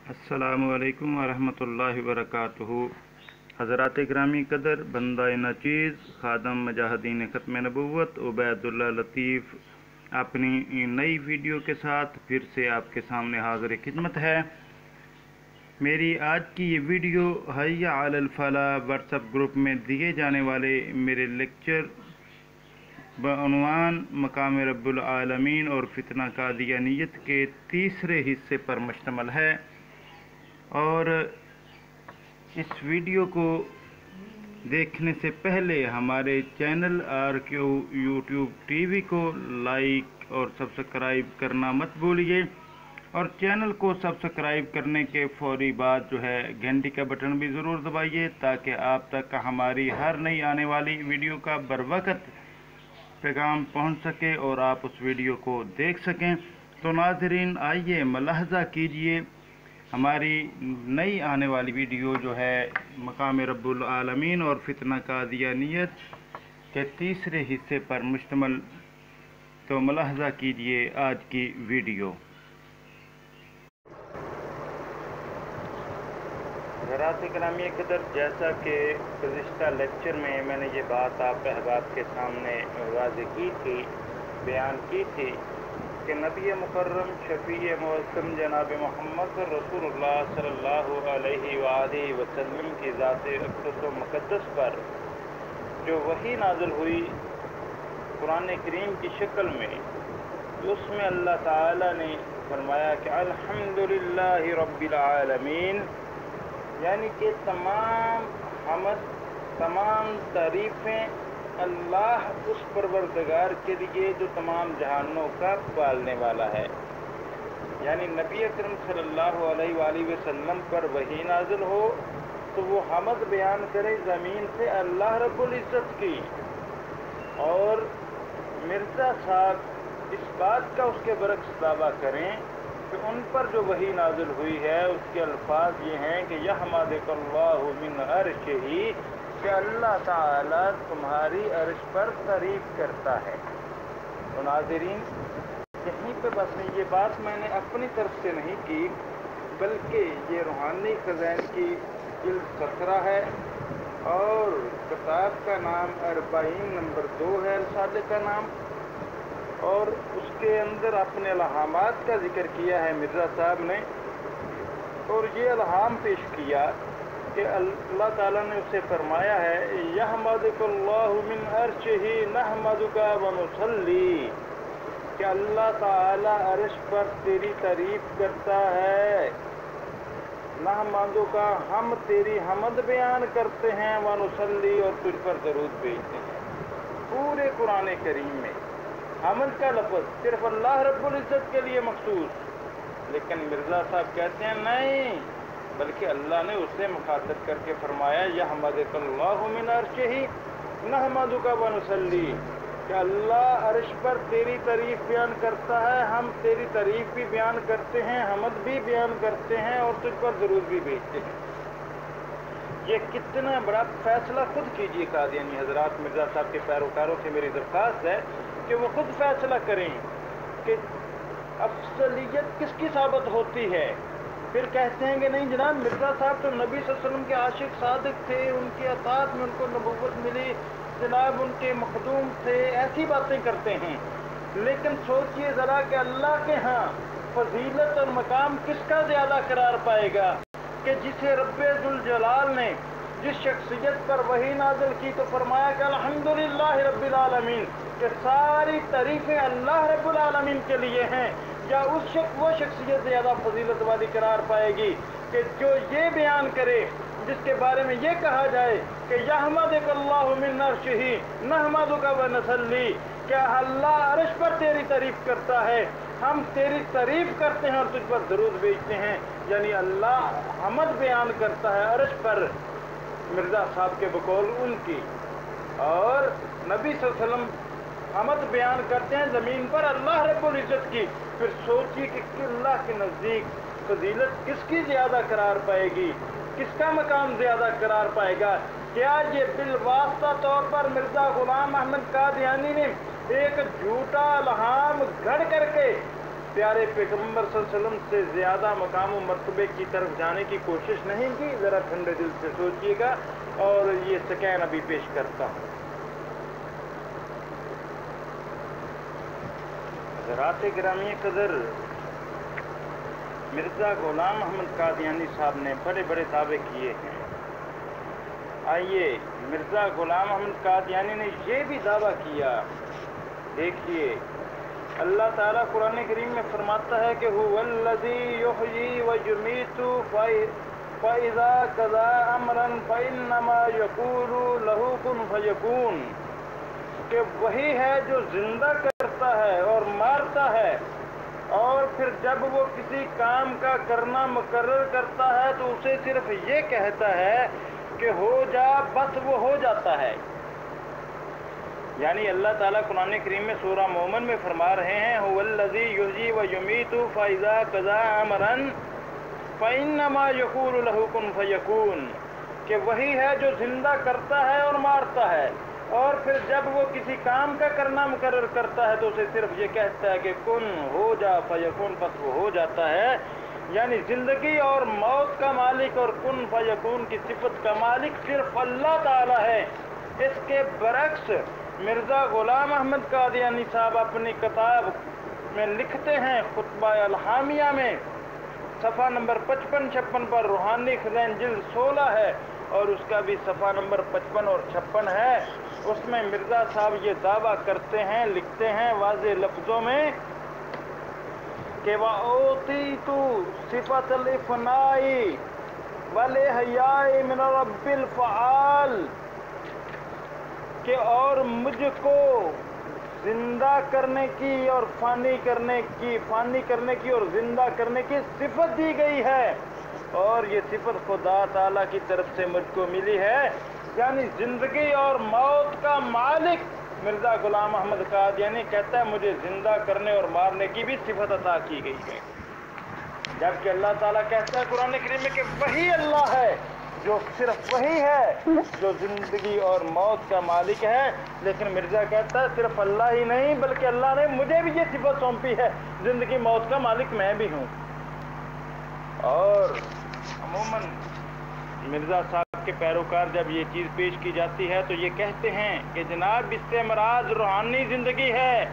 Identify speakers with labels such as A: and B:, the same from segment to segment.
A: السلام علیکم ورحمۃ اللہ وبرکاتہ۔ حضرات گرامی قدر، بندہ ناچیز، خادم مجاہدین ختم نبوت عبید اللہ لطیف اپنی نئی ویڈیو کے ساتھ پھر سے آپ کے سامنے حاضر خدمت ہے۔ میری آج کی یہ ویڈیو حی علی الفلاح واٹس ایپ گروپ میں دیے جانے والے میرے لیکچر بعنوان مقام رب العالمین اور فتنہ قادیانیت کے تیسرے حصے پر مشتمل ہے، اور اس ویڈیو کو دیکھنے سے پہلے ہمارے چینل RQ یوٹیوب TV کو لائک اور سبسکرائب کرنا مت بھولیے، اور چینل کو سبسکرائب کرنے کے فوری بعد گھنٹی کا بٹن بھی ضرور دبائیے تاکہ آپ تک ہماری ہر نئی آنے والی ویڈیو کا بروقت پیغام پہنچ سکے اور آپ اس ویڈیو کو دیکھ سکیں۔ تو ناظرین، آئیے ملاحظہ کیجئے، ہماری نئی آنے والی ویڈیو مقام رب العالمین اور فتنہ قادیانیت کے تیسرے حصے پر مشتمل۔ تو ملاحظہ کیجئے آج کی ویڈیو۔ حضرات گرامی قدر، جیسا کہ گزشتہ لیکچر میں نے یہ بات آپ احباب کے سامنے واضح کی تھی، بیان کی تھی کہ نبی مکرم شفیع معظم جناب محمد رسول اللہ صلی اللہ علیہ وآلہ وسلم کی ذات اقدس و مقدس پر جو وحی نازل ہوئی قرآن کریم کی شکل میں، اس میں اللہ تعالی نے فرمایا کہ الحمدللہ رب العالمین، یعنی کہ تمام حمد، تمام تعریفیں اللہ اس پروردگار کے لیے جو تمام جہانوں کا پالنے والا ہے۔ یعنی نبی اکرم صلی اللہ علیہ وآلہ وسلم پر وحی نازل ہو تو وہ حمد بیان کرے زمین سے اللہ رب العزت کی، اور مرزا صاحب اس بات کا اس کے برعکس دعویٰ کریں کہ ان پر جو وحی نازل ہوئی ہے اس کے الفاظ یہ ہیں کہ یحمدک اللہ من عرشہ، کہ اللہ تعالیٰ تمہاری عرش پر تعریف کرتا ہے۔ تو ناظرین، یہیں پہ بس یہ بات میں نے اپنی طرف سے نہیں کی، بلکہ یہ روحانی خزائن کی جلد 17 ہے، اور کتاب کا نام 40 نمبر 2 ہے، رسالے کا نام، اور اس کے اندر اپنے الہامات کا ذکر کیا ہے مرزا صاحب نے، اور یہ الہام پیش کیا کہ اللہ تعالیٰ نے اسے فرمایا ہے یحمدک اللہ من عرشہ نحمدک ونصلی، کہ اللہ تعالیٰ عرش پر تیری تعریف کرتا ہے، نحمدک، ہم تیری حمد بیان کرتے ہیں، ونصلی، اور تجھ پر درود بھیجتے ہیں۔ پورے قرآن کریم میں حمد کا لفظ صرف اللہ رب العزت کے لیے مخصوص، لیکن مرزا صاحب کہتے ہیں نہیں، بلکہ اللہ نے اسے مخاطب کر کے فرمایا یحمدک اللہ من عرشہ نحمدک ونصلی، کہ اللہ عرش پر تیری تعریف بیان کرتا ہے، ہم تیری تعریف بھی بیان کرتے ہیں، حمد بھی بیان کرتے ہیں، اور تجھ پر درود بھی بھیجتے ہیں۔ یہ کتنا بڑا فیصلہ خود کیجئے قادیانی حضرات۔ مرزا صاحب کے پیروکاروں سے میری درخواست ہے کہ وہ خود فیصلہ کریں کہ افضلیت کس کی ثابت ہوتی ہے۔ پھر کہتے ہیں کہ نہیں جناب، مرزا صاحب تو نبی صلی اللہ علیہ وسلم کے عاشق صادق تھے، ان کی اطاعت میں ان کو نبوت ملی، جناب ان کے مخدوم تھے، ایسی باتیں کرتے ہیں۔ لیکن سوچئے ذرا کہ اللہ کے ہاں فضیلت اور مقام کس کا زیادہ قرار پائے گا، کہ جسے رب ذوالجلال نے جس شخصیت پر وحی نازل کی تو فرمایا کہ الحمدللہ رب العالمین، کہ ساری تعریفیں اللہ رب العالمین کے لیے ہیں، یا وہ شخصیت زیادہ فضیلت والی قرار پائے گی کہ جو یہ بیان کرے، جس کے بارے میں یہ کہا جائے کہ یحمدک اللہ من عرشہ نحمدک ونصلی، کہ اللہ عرش پر تیری تعریف کرتا ہے، ہم تیری تعریف کرتے ہیں اور تجھ پر درود بھیجتے ہیں، یعنی اللہ حمد بیان کرتا ہے عرش پر مرزا صاحب کے بقول ان کی، اور نبی صلی اللہ علیہ وسلم حمد بیان کرتے ہیں زمین پر اللہ رب العزت کی۔ پھر سوچیے کہ اللہ کے نزدیک فضیلت کس کی زیادہ قرار پائے گی، کس کا مقام زیادہ قرار پائے گا؟ کیا یہ بالواسطہ طور پر مرزا غلام احمد قادیانی نے ایک جھوٹا الہام گھڑ کر کے پیارے پیغمبر صلی اللہ علیہ وسلم سے زیادہ مقام و مرتبے کی طرف جانے کی کوشش نہیں کی؟ ذرا ٹھنڈے دل سے سوچئے گا، اور یہ سکین ابھی پیش کرتا ہوں۔ حضرات گرامی قدر، مرزا غلام احمد قادیانی صاحب نے بڑے بڑے دعوے کیے ہیں۔ آئیے، مرزا غلام احمد قادیانی نے یہ بھی دعویٰ کیا، دیکھیے اللہ تعالیٰ قرآن کریم میں فرماتا ہے کہ هو الذی یحیی ویمیت فاذا قضى امرا فانما یقول له کن فیکون، کہ وہی ہے جو زندہ کرتا ہے اور مارتا ہے، اور پھر جب وہ کسی کام کا کرنا مقرر کرتا ہے تو اسے صرف یہ کہتا ہے کہ ہو جا، بس وہ ہو جاتا ہے۔ یعنی اللہ تعالیٰ قرآن کریم میں سورہ مومن میں فرما رہے ہیں هو الذی یحیی ویمیت فاذا قضى امرا فانما یقول له کن فیکون، کہ وہی ہے جو زندہ کرتا ہے اور مارتا ہے، اور پھر جب وہ کسی کام کا کرنا مقرر کرتا ہے تو اسے صرف یہ کہتا ہے کہ کن ہو جا فیکون، بس وہ ہو جاتا ہے۔ یعنی زندگی اور موت کا مالک اور کن فیکون کی صفت کا مالک صرف اللہ تعالیٰ ہے۔ اس کے برعکس مرزا غلام احمد قادیانی صاحب اپنی کتاب میں لکھتے ہیں، خطبہ الحامیہ میں صفحہ نمبر 55-56 پر، روحانی خزائن جلد 16 ہے، اور اس کا بھی صفحہ نمبر 55 اور 56 ہے۔ اس میں مرزا صاحب یہ دعویٰ کرتے ہیں، لکھتے ہیں واضح لفظوں میں کہ وَأُوتِيتُ صِفَةَ الْإِفْنَاءِ وَالْإِحْيَاءِ مِنَ رَبِّ الْفَعَالِ، کہ اور مجھ کو زندہ کرنے کی اور فانی کرنے کی اور زندہ کرنے کی صفت دی گئی ہے، اور یہ صفت خدا تعالیٰ کی طرف سے مجھ کو ملی ہے۔ یعنی زندگی اور موت کا مالک مرزا غلام احمد قادیانی کہتا ہے مجھے زندہ کرنے اور مارنے کی بھی صفت عطا کی گئی ہے، جبکہ اللہ تعالیٰ کہتا ہے قرآن کریم میں کہ وہی اللہ ہے، جو صرف وہی ہے جو زندگی اور موت کا مالک ہے۔ لیکن مرزا کہتا ہے صرف اللہ ہی نہیں بلکہ اللہ نے مجھے بھی یہ صفت سونپی ہے، زندگی موت کا مالک میں بھی ہوں۔ اور عموماً مرزا صاحب کے پیروکار جب یہ چیز پیش کی جاتی ہے تو یہ کہتے ہیں کہ جناب اس سے مراد روحانی زندگی ہے،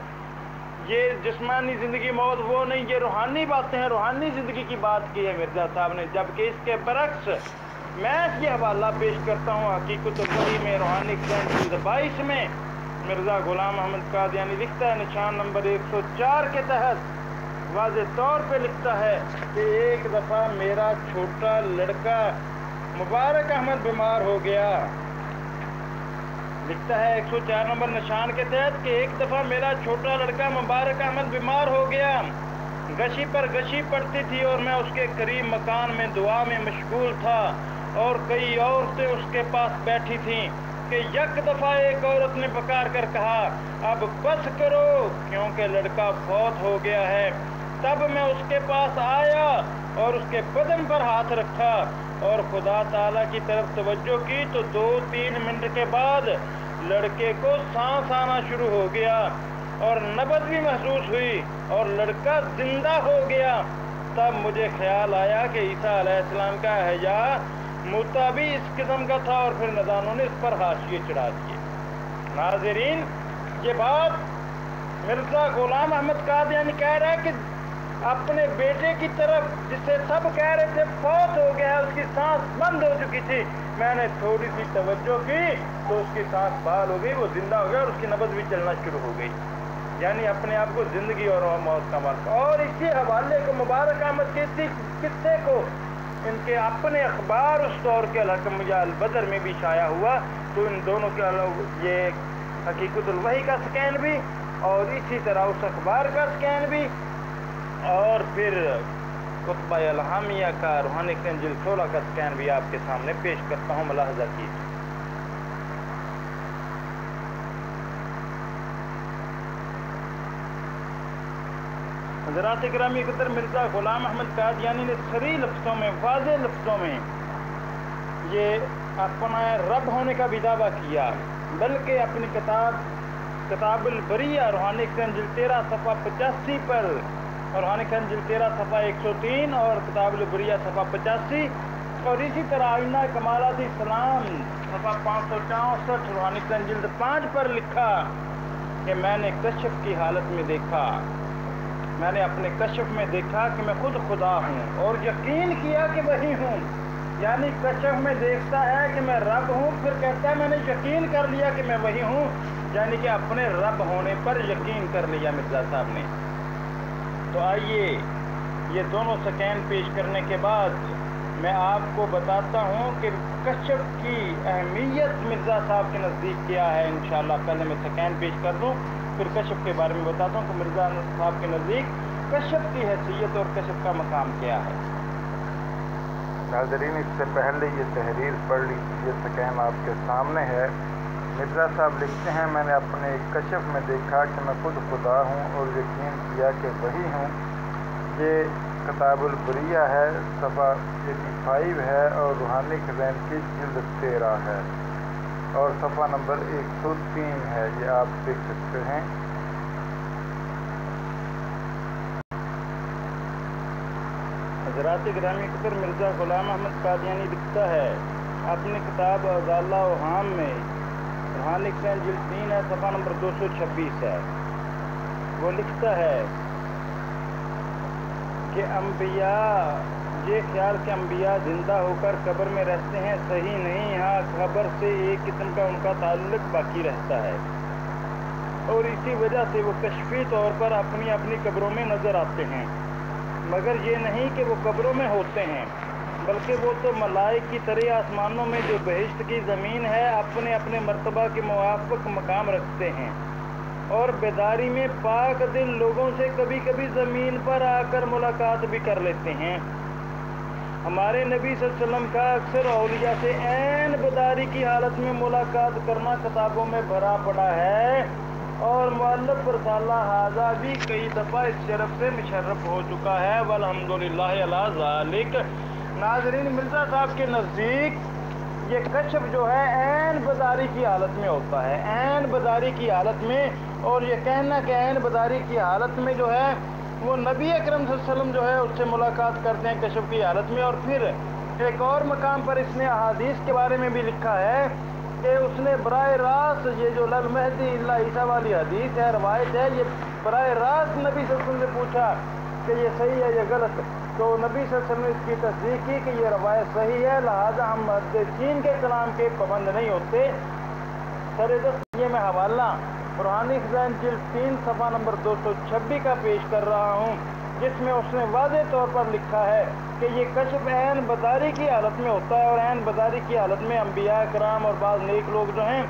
A: یہ جسمانی زندگی موت وہ نہیں، یہ روحانی باتیں ہیں، روحانی زندگی کی بات کی ہے مرزا صاحب نے۔ جبکہ اس کے برعکس میں یہ حوالہ پیش کرتا ہوں حقیقت الوحی میں، روحانی خزائن جلد 22 میں مرزا غلام احمد قادیانی لکھتا ہے، نشان نمبر 104 کے تحت واضح طور پہ لکھتا ہے کہ ایک دفعہ میرا چھوٹا لڑکا مبارک احمد بیمار ہو گیا۔ لکھتا ہے 104 نمبر نشان کے تحت کہ ایک دفعہ میرا چھوٹا لڑکا مبارک احمد بیمار ہو گیا، گشی پر گشی پڑتی تھی اور میں اس کے قریب مکان میں دعا میں مشغول تھا، اور کئی عورتیں اس کے پاس بیٹھی تھیں کہ یک دفعہ ایک عورت نے پکار کر کہا اب بس کرو کیونکہ لڑکا فوت ہو گیا ہے۔ تب میں اس کے پاس آیا اور اس کے بدن پر ہاتھ رکھا اور خدا تعالیٰ کی طرف توجہ کی تو 2-3 منٹ کے بعد لڑکے کو سانس آنا شروع ہو گیا اور نبض بھی محسوس ہوئی اور لڑکا زندہ ہو گیا۔ تب مجھے خیال آیا کہ عیسیٰ علیہ السلام کا احیاء موتا بھی اس قسم کا تھا، اور پھر ندانوں نے اس پر حاشیے چڑھا دیے۔ ناظرین، یہ بات مرزا غلام احمد قادیانی کہہ رہا ہے کہ اپنے بیٹے کی طرف جسے سب کہہ رہے تھے فوت ہو گیا ہے، اس کی سانس بند ہو چکی تھی، میں نے تھوڑی سی توجہ کی تو اس کی سانس بحال ہو گئی، وہ زندہ ہو گیا اور اس کی نبض بھی چلنا شروع ہو گئی۔ یعنی اپنے آپ کو زندگی اور موت کا مالک۔ اور اسی حوالے کو مبارک احمد کے اسی قصے کو ان کے اپنے اخبار اس دور کے الحکم یا البدر میں بھی شائع ہوا، تو ان دونوں کے یہ حقیقت الوحی کا سکین بھی اور اسی طرح اس اخبار کا سکین بھی اور پھر خطبہ الحامیہ کا روحانی خزائن جلد 16 کا سکین بھی آپ کے سامنے پیش کرتا ہوں، ملاحظہ کیجیے۔ حضرات گرامی قدر، مرزا غلام احمد قادیانی نے صریح لفظوں میں، واضح لفظوں میں یہ اپنا رب ہونے کا بھی دعویٰ کیا، بلکہ اپنی کتاب البریہ روحانی خزائن جلد 13 صفحہ 85 پر اور रूहानी कंज़िल 13 सफ़ा 103 और किताबुल बुरिया सफ़ा 85, और इसी तरह आईना कमालात इस्लाम सफ़ा 564 रूहानी कंज़िल 5 पर लिखा कि मैंने कश्फ की हालत में देखा, मैंने अपने कश्फ में देखा कि मैं खुद खुदा हूँ और यकीन किया कि वही हूँ। यानी कश्फ में देखता है कि मैं रब हूँ, फिर कहता है मैंने यकीन कर लिया कि मैं वही हूँ, यानी कि अपने रब होने पर यकीन कर लिया मिर्ज़ा साहब ने। तो आइए ये दोनों स्कैन पेश करने के बाद मैं आपको बताता हूँ कि कश्फ की अहमियत मिर्ज़ा साहब के नज़दीक क्या है। इंशाअल्लाह पहले मैं स्कैन पेश कर दूँ, फिर कश्फ के बारे में बताता हूँ कि मिर्ज़ा साहब के नज़दीक कश्फ की हैसियत और कश्फ का मकाम क्या है।
B: नाज़रीन, इससे पहले ये तहरीर पढ़ लीजिए, ये स्कैन आपके सामने है। मिर्ज़ा साहब लिखते हैं, मैंने अपने कश्फ में देखा कि मैं खुद खुदा हूँ और यकीन किया कि वही हूँ। ये किताबुल बुरिया है, सफ़ा 85 है और रूहानी खज़ाइन की जिल्द 13 है और सफ़ा नंबर 103 है, ये आप देख सकते हैं।
A: हज़रात गिरामी कदर, मिर्ज़ा ग़ुलाम अहमद कादियानी लिखता है अपनी किताब अज़ाला ओहाम में, रूहानी कंज़िल 3 है, सफ़ा नंबर 226 है। वो लिखता है कि अम्बिया, ये ख्याल कि अम्बिया ज़िंदा होकर कब्र में रहते हैं सही नहीं। यहाँ खबर से एक किस्म का उनका ताल्लुक़ बाकी रहता है और इसी वजह से वो कश्फी तौर पर अपनी अपनी कब्रों में नज़र आते हैं, मगर ये नहीं कि वो कब्रों में होते हैं, बल्कि वो तो मलाइक की तरह आसमानों में जो बहिश्त की ज़मीन है अपने अपने मर्तबा के मुवाफ़िक़ मकाम रखते हैं और बेदारी में पाक दिल लोगों से कभी कभी ज़मीन पर आकर मुलाकात भी कर लेते हैं। हमारे नबी सल्लल्लाहु अलैहि वसल्लम का अक्सर औलिया से ऐन बेदारी की हालत में मुलाकात करना किताबों में भरा पड़ा है और मुअल्लिफ़ रसाला हाजा भी कई दफ़ा इस शरफ से मुशर्रफ हो चुका है। वल्हम्दुलिल्लाह अला ज़ालिक। नाज़रीन, मिर्ज़ा साहब के नज़दीक ये कश्फ जो है ऐन बदारी की हालत में होता है, ऐन बदारी की हालत में। और ये कहना कि ऐन बदारी की हालत में जो है वो नबी अकरम सल्लल्लाहु अलैहि वसल्लम जो है उससे मुलाकात करते हैं कश्फ की हालत में। और फिर एक और मकाम पर इसने अहादीस के बारे में भी लिखा है कि उसने बराह रास्त, ये जो लल महदी इल्ला ईसा वाली हदीस है, रवायत है, ये बराह रास्त नबी सल्लल्लाहु अलैहि वसल्लम से पूछा कि ये सही है या गलत, तो नबी सल्लल्लाहु अलैहि वसल्लम ने इसकी तस्दीक की कि ये रवायत सही है, लिहाजा हम मुहद्दिसीन के कलाम के पाबंद नहीं होते। सर ये मैं हवाला रूहानी खज़ाइन जिल्द 3 सफ़ा नंबर 226 का पेश कर रहा हूँ, जिसमें उसने वाज़े तौर पर लिखा है कि ये कश्फ ऐन बदारी की हालत में होता है और ऐन बदारी की हालत में अम्बिया कराम और बाज़ नेक लोग जो हैं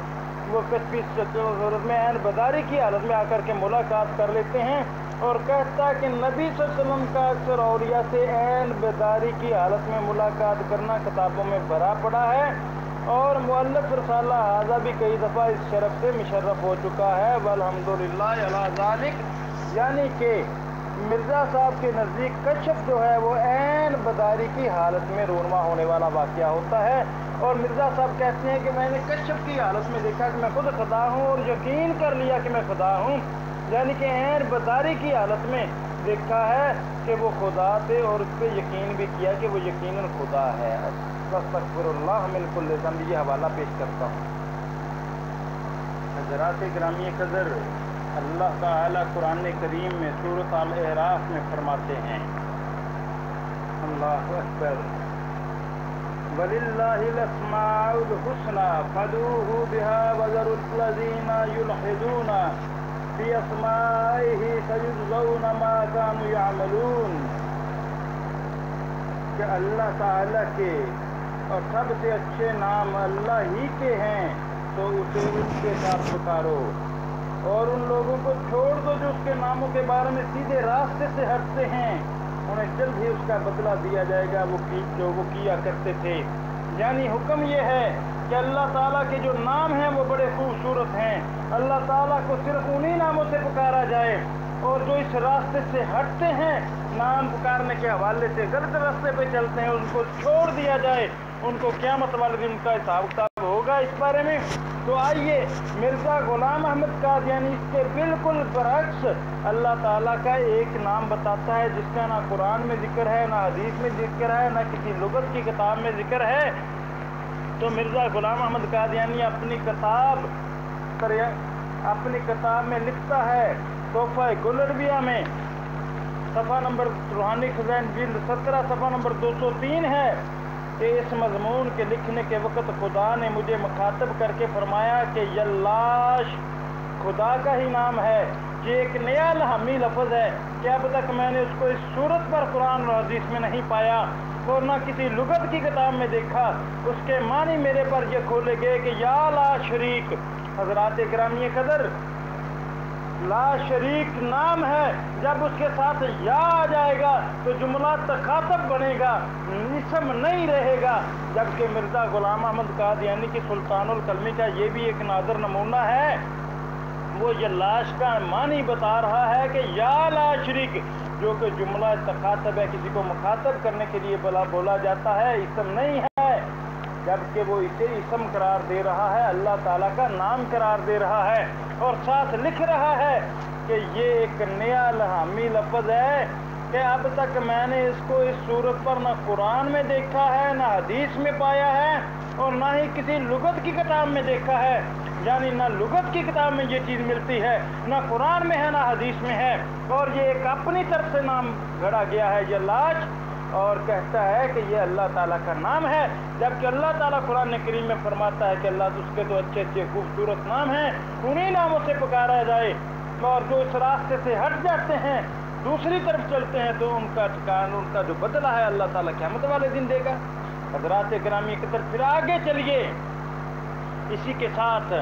A: वो कश्फी सूरत में ऐन बदारी की हालत में आकर के मुलाकात कर लेते हैं। और कहता है कि नबी सल्लल्लाहु अलैहि वसल्लम का अक्सर औलिया से ऐन बदारी की हालत में मुलाकात करना किताबों में भरा पड़ा है और मुअल्लिफ़ रसाला हाजा भी कई दफ़ा इस शरफ से मुशर्रफ हो चुका है। वल्हम्दुलिल्लाह अला ज़ालिक। यानी कि मिर्ज़ा साहब के नज़दीक कश्फ जो है वो ऐन बदारी की हालत में रूनमा होने वाला वाक़या होता है। और मिर्ज़ा साहब कहते हैं कि मैंने कश्फ की हालत में देखा कि मैं खुद खुदा हूँ और यकीन कर लिया कि मैं खुदा हूँ, यानी कि ऐन बदारी की हालत में देखा है कि वो खुदा थे और उस पर यकीन भी किया कि वो यकीनन खुदा है। अस्तग़फिरुल्लाह मिन कुल्लि ज़ंब। ये हवाला पेश करता हूँ। हज़रात गिरामी क़दर, अल्लाह ताला कुरान करीम में सूरत अल-अराफ में फरमाते हैं, अल्लाहु अकबर, वलिल्लाहिल अस्माउल हुस्ना फदूहु बिहा वज़रुल लज़ीना युल्हिदूना फी अस्माइहि सयुजज़ौना मा कानू यअमलून। कि अल्लाह ताला के और सबसे अच्छे नाम अल्लाह ही के हैं, तो उसे उसके साथ पुकारो और उन लोगों को छोड़ दो जो उसके नामों के बारे में सीधे रास्ते से हटते हैं, उन्हें जल्द ही उसका बदला दिया जाएगा जो वो किया करते थे। यानी हुक्म ये है कि अल्लाह ताला के जो नाम हैं वो बड़े खूबसूरत हैं, अल्लाह ताला को सिर्फ उन्हीं नामों से पुकारा जाए और जो इस रास्ते से हटते हैं, नाम पुकारने के हवाले से गलत रास्ते पे चलते हैं, उनको छोड़ दिया जाए। उनको क़यामत वाले दिन उनका हिसाब किताब होगा इस बारे में। तो आइए मिर्ज़ा ग़ुलाम अहमद कादियानी इसके बिल्कुल बरक्स अल्लाह ताला का एक नाम बताता है जिसका ना कुरान में जिक्र है, ना हदीस में जिक्र है, ना किसी लुगत की किताब में जिक्र है। तो मिर्ज़ा ग़ुलाम अहमद कादियानी अपनी किताब में लिखता है, तोहफ़ा गुलरबिया में सफ़ा नंबर रूहानी खज़ाइन जिल्द 17 सफ़ा नंबर 203 है कि इस मज़मून के लिखने के वक़्त खुदा ने मुझे मुखातब करके फरमाया कि यल्लाश खुदा का ही नाम है। ये एक नया लहमी लफ्ज़ है कि अब तक मैंने उसको इस सूरत पर कुरान और हदीस में नहीं पाया और ना किसी लुगत की किताब में देखा। उसके मानी मेरे पर ये खोले गए कि या ला शरीक, हज़रात इकरामी कदर, ला शरीक नाम है, जब उसके साथ या आ जाएगा तो जुमला तखातब बनेगा, इसम नहीं रहेगा। जबकि मिर्ज़ा ग़ुलाम अहमद कादियानी की सुल्तानुल कलमी का ये भी एक नादर नमूना है। वो ये लाश का मानी बता रहा है कि या ला शरीक, जो कि जुमला तखातब है, किसी को मुखातब करने के लिए बोला जाता है, इसम नहीं है। जबकि वो इसे इसम करार दे रहा है, अल्लाह ताला का नाम करार दे रहा है और साथ लिख रहा है कि ये एक नया लहामी लफ्ज़ है कि अब तक मैंने इसको इस सूरत पर ना कुरान में देखा है, ना हदीस में पाया है और ना ही किसी लुगत की किताब में देखा है। यानी ना लुगत की किताब में ये चीज़ मिलती है, ना कुरान में है, ना हदीस में है। और ये एक अपनी तरफ से नाम गढ़ा गया है ये लाश, और कहता है कि ये अल्लाह ताला का नाम है। जबकि अल्लाह ताला कुरान करीम में फरमाता है कि अल्लाह उसके तो अच्छे अच्छे खूबसूरत नाम हैं, उन्हीं नामों से पुकारा जाए। और जो इस रास्ते से हट जाते हैं, दूसरी तरफ चलते हैं, तो उनका ठिकाना, उनका जो बदला है अल्लाह ताला क़यामत वाले दिन देगा। हज़रात गिरामी की तरफ फिर आगे चलिए। इसी के साथ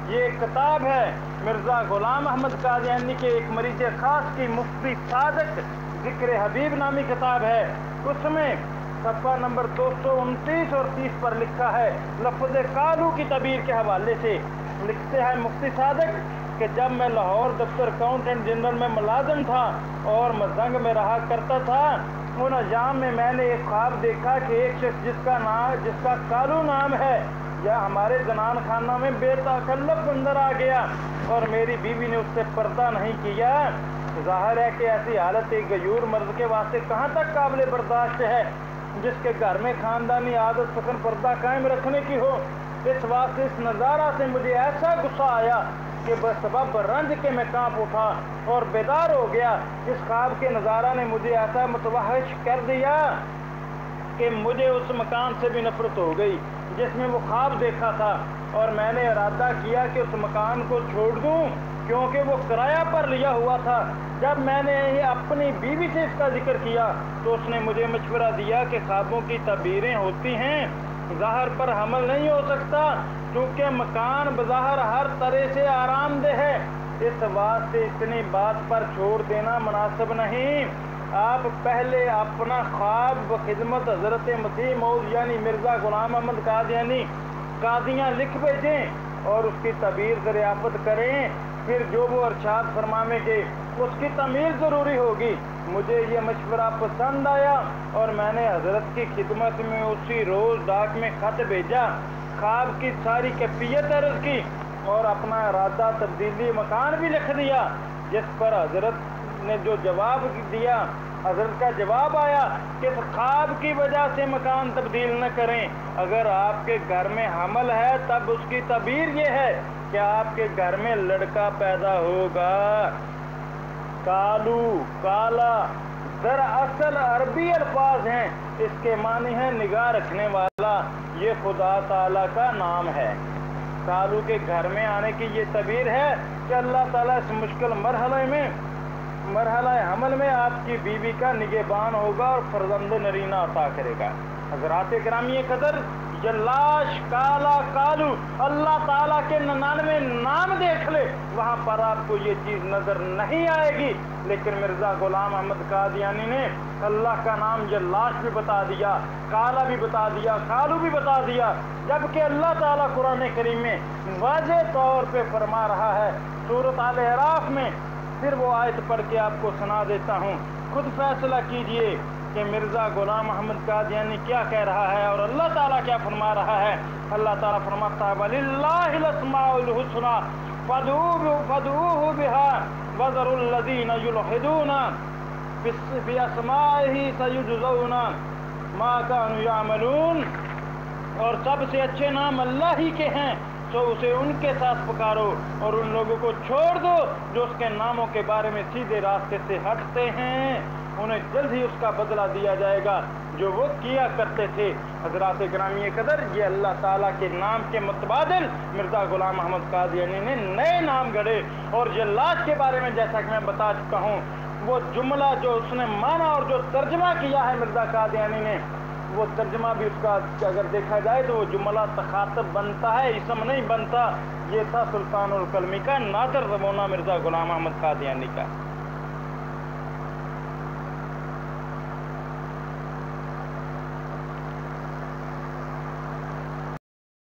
A: ये किताब है मिर्ज़ा ग़ुलाम अहमद कादियानी के एक मरीज़ ख़ास की मुफ्ती सादक ज़िक्र हबीब नामी किताब है। उसमें सफ़ा नंबर 229 और 30 पर लिखा है, लफ्ज़ कालू की तबीर के हवाले से लिखते हैं मुफ्ती सादक कि जब मैं लाहौर दफ्तर अकाउंटेंट जनरल में मुलाजिम था और मजंग में रहा करता था, उन अयाम में मैंने एक ख्वाब देखा कि एक शख्स जिसका कालू नाम है या हमारे जनान खाना में बेतकल्लफ अंदर आ गया और मेरी बीवी ने उससे पर्दा नहीं किया। ज़ाहिर है कि ऐसी हालत एक गयूर मर्द के वास्ते कहाँ तक काबिल बर्दाश्त है, जिसके घर में ख़ानदानी आदत सकन पर्दा कायम रखने की हो। इस वास्ते इस नज़ारा से मुझे ऐसा गुस्सा आया कि बसबब रंज के मैं काँप उठा और बेदार हो गया। इस ख्वाब के नज़ारा ने मुझे ऐसा मुतवहश कर दिया कि मुझे उस मकान से भी नफरत हो गई जिसमें वो ख्वाब देखा था, और मैंने इरादा किया कि उस मकान को छोड़ दूं क्योंकि वो किराया पर लिया हुआ था। जब मैंने अपनी बीवी से इसका जिक्र किया तो उसने मुझे मशवरा दिया कि ख्वाबों की तबीरें होती हैं, ज़ाहिर पर हमल नहीं हो सकता क्योंकि मकान बज़ाहिर हर तरह से आरामदेह है। इस वास्ते इतनी बात पर छोड़ देना मुनासिब नहीं। आप पहले अपना ख्वाब बखिदमत हज़रत मसीह मौद यानी मिर्ज़ा ग़ुलाम अहमद कादियाँ लिख भेजें और उसकी तबीर दरियाफ़त करें, फिर जो वो अरशाद फरमाएंगे उसकी तमीर ज़रूरी होगी। मुझे ये मशवरा पसंद आया और मैंने हज़रत की खिदमत में उसी रोज़ डाक में ख़त भेजा, ख्वाब की सारी कैफियत अर्ज़ की और अपना इरादा तब्दीली मकान भी लिख दिया। जिस पर हज़रत ने जो जवाब दिया, हज़रत का जवाब आया कि इस ख्वाब की वजह से मकान तब्दील न करें। अगर आपके घर में हमल है तब उसकी तबीर ये है कि आपके घर में लड़का पैदा होगा। कालू, काला दरअसल अरबी अल्फाज हैं, इसके मानी है निगाह रखने वाला। ये खुदा ताला का नाम है। कालू के घर में आने की ये तबीर है कि अल्लाह ताला इस मुश्किल मरहला हमल में आपकी बीवी का निगहबान होगा और फर्जंद नरीना अता करेगा। हज़रात गिरामी कदर, जल्लाश, काला, कालू, अल्लाह ताला के 99 नाम देख ले, वहाँ पर आपको ये चीज़ नज़र नहीं आएगी। लेकिन मिर्ज़ा ग़ुलाम अहमद कादियानी ने अल्लाह का नाम जल्लाश भी बता दिया, काला भी बता दिया, कालू भी बता दिया। जबकि अल्लाह ताला कुरान करीम में वाज़ेह तौर पे फरमा रहा है सूरत आल-अराफ में, फिर वो आयत पढ़ के आपको सुना देता हूँ, खुद फैसला कीजिए। کہ مرزا غلام احمد قادیانی کیا کہہ رہا ہے اور اللہ تعالیٰ کیا فرما رہا ہے. اللہ تعالیٰ فرماتا ہے وَلِلَّهِ الْأَسْمَاءُ الْحُسْنَى فَادْعُوهُ بِهَا وَذَرُوا الَّذِينَ يُلْحِدُونَ فِي أَسْمَائِهِ سَيُجْزَوْنَ مَا كَانُوا يَعْمَلُونَ. اور سب سے اچھے نام اللہ ہی کے ہیں، تو اسے ان کے ساتھ پکارو اور ان لوگوں کو چھوڑ دو جو اس کے ناموں کے بارے میں سیدھے راستے سے ہٹتے ہیں، انہیں جلد ہی اس کا بدلہ دیا جائے گا جو وہ کیا کرتے تھے. حضرات گرامی قدر، یہ اللہ تعالیٰ کے نام کے متبادل مرزا غلام احمد قادیانی نے نئے نام گھڑے. اور جلات کے بارے میں جیسا کہ میں بتا چکا ہوں، وہ جملہ جو اس نے مانا اور جو ترجمہ کیا ہے مرزا قادیانی نے، وہ ترجمہ بھی اس کا اگر دیکھا جائے تو وہ جملہ تخاطب بنتا ہے، اسم نہیں بنتا. یہ تھا سلطان القلمی کا نادر نمونہ مرزا غلام احمد قادیانی کا.